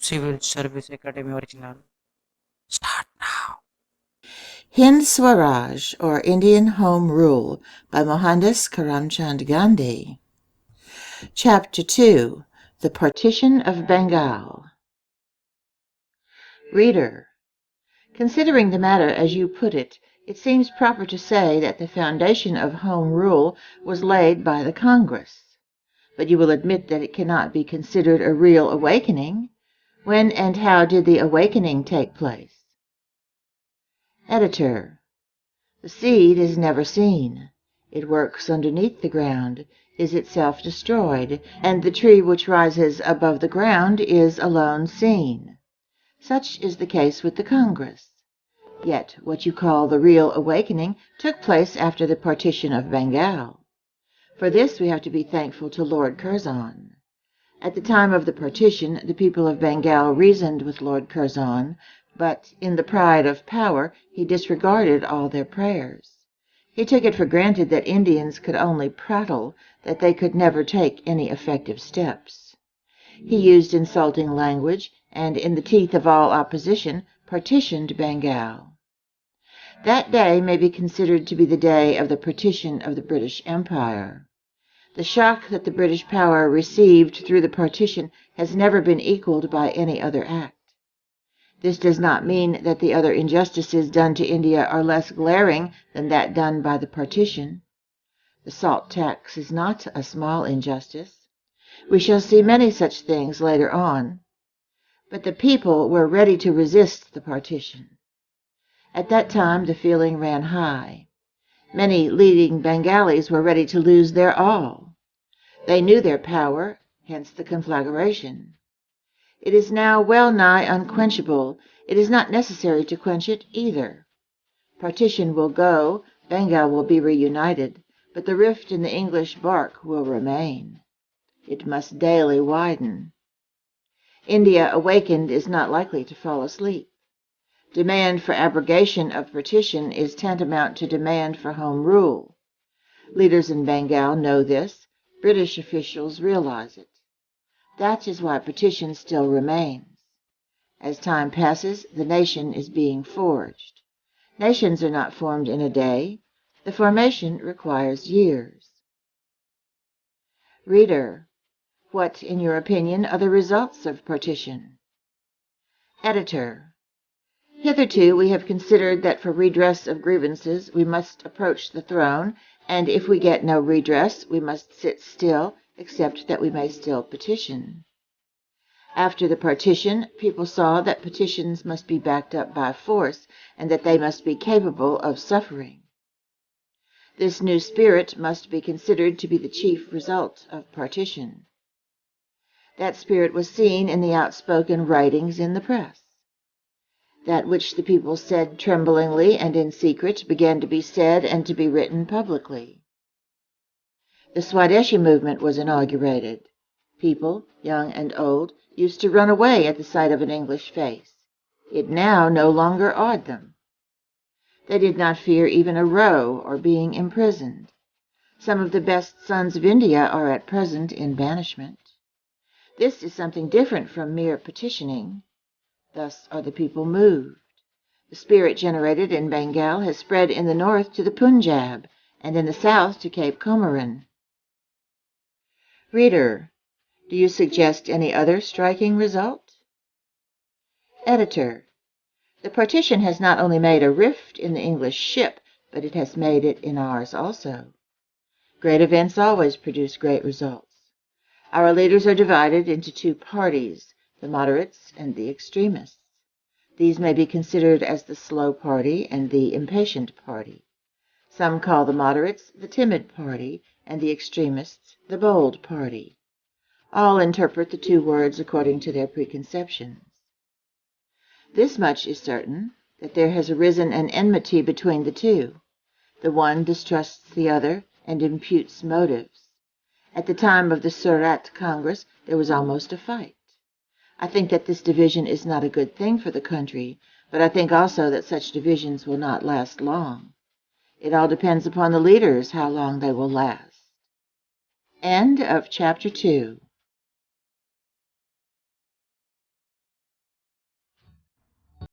Civil Service Academy original. Start now. HIND SWARAJ, or Indian Home Rule, by Mohandas Karamchand Gandhi. Chapter 2, The Partition of Bengal. Reader, considering the matter as you put it, it seems proper to say that the foundation of Home Rule was laid by the Congress. But you will admit that it cannot be considered a real awakening. When and how did the awakening take place? Editor, the seed is never seen. It works underneath the ground, is itself destroyed, and the tree which rises above the ground is alone seen. Such is the case with the Congress. Yet what you call the real awakening took place after the partition of Bengal. For this we have to be thankful to Lord Curzon. At the time of the partition, the people of Bengal reasoned with Lord Curzon, but in the pride of power he disregarded all their prayers. He took it for granted that Indians could only prattle, that they could never take any effective steps. He used insulting language, and in the teeth of all opposition, partitioned Bengal. That day may be considered to be the day of the partition of the British Empire. The shock that the British power received through the partition has never been equaled by any other act. This does not mean that the other injustices done to India are less glaring than that done by the partition. The salt tax is not a small injustice. We shall see many such things later on. But the people were ready to resist the partition. At that time the feeling ran high. Many leading Bengalis were ready to lose their all. They knew their power, hence the conflagration. It is now well nigh unquenchable. It is not necessary to quench it either. Partition will go, Bengal will be reunited, but the rift in the English bark will remain. It must daily widen. India awakened is not likely to fall asleep. Demand for abrogation of partition is tantamount to demand for Home Rule. Leaders in Bengal know this. British officials realize it. That is why partition still remains. As time passes, the nation is being forged. Nations are not formed in a day. The formation requires years. Reader, what, in your opinion, are the results of partition? Editor, hitherto we have considered that for redress of grievances we must approach the throne, and if we get no redress we must sit still, except that we may still petition. After the partition, people saw that petitions must be backed up by force, and that they must be capable of suffering. This new spirit must be considered to be the chief result of partition. That spirit was seen in the outspoken writings in the press. That which the people said tremblingly and in secret began to be said and to be written publicly. The Swadeshi movement was inaugurated. People, young and old, used to run away at the sight of an English face. It now no longer awed them. They did not fear even a row or being imprisoned. Some of the best sons of India are at present in banishment. This is something different from mere petitioning. Thus are the people moved. The spirit generated in Bengal has spread in the north to the Punjab, and in the south to Cape Comorin. Reader, do you suggest any other striking result? Editor, the partition has not only made a rift in the English ship, but it has made it in ours also. Great events always produce great results. Our leaders are divided into two parties, the moderates and the extremists. These may be considered as the slow party and the impatient party. Some call the moderates the timid party, and the extremists the bold party. All interpret the two words according to their preconceptions. This much is certain, that there has arisen an enmity between the two. The one distrusts the other and imputes motives. At the time of the Surat Congress, there was almost a fight. I think that this division is not a good thing for the country, but I think also that such divisions will not last long. It all depends upon the leaders how long they will last. End of Chapter 2.